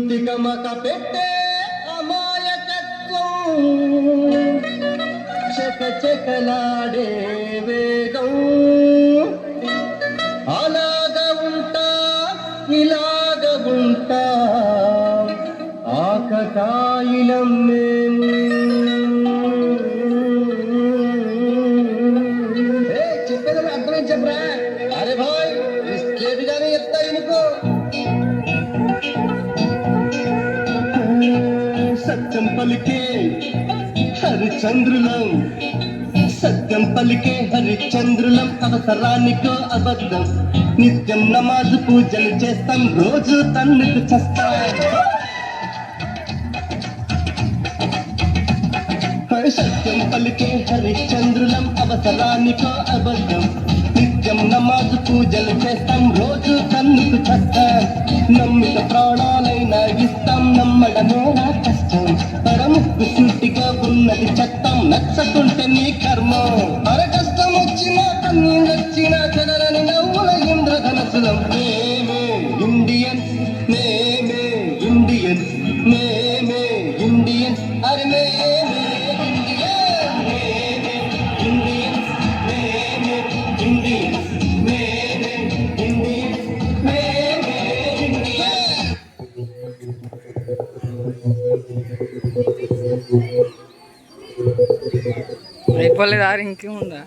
తికమక పెట్టే అమాయకత్వం చకచకలాడే వేగం అలాగ ఉంటా ఇలాగ ఉంటా ఆకతాయిలం మేము చెప్పేది అర్థం చెప్పరా అరే భాయ్ స్ట్రేట్ గానే చెప్తా ఇనుకో సత్యం పలికే హరిచంద్రులం సత్యం పలికే హరిచంద్రులం అవసరానికో అబద్ధం నిత్యం నమాజు పూజలు చేస్తాం రోజు తన్నుకు చస్తాం సత్యం పలికే హరిచంద్రులం అవసరానికో అబద్ధం నిత్యం నమాజు పూజలు చేస్తాం రోజు తన్నుకు చస్తాం నమ్మిత ప్రాణాలైనా ఇస్తాం నమ్మడమేనా కష్టం పరముక్కు సూటిగా ఉన్నది చట్టం నచ్చకుంటే నీ కర్మ అర కష్టం వచ్చినా కన్నీళ్ళొచ్చినా చెదరని నవ్వుల ఇంద్రధనసులం మేమే ఇండియన్స్ మేమే ఇండియన్స్ మేమే ఇండియన్స్ అరే మేమే అయిపోలేదు ఇంకేముందా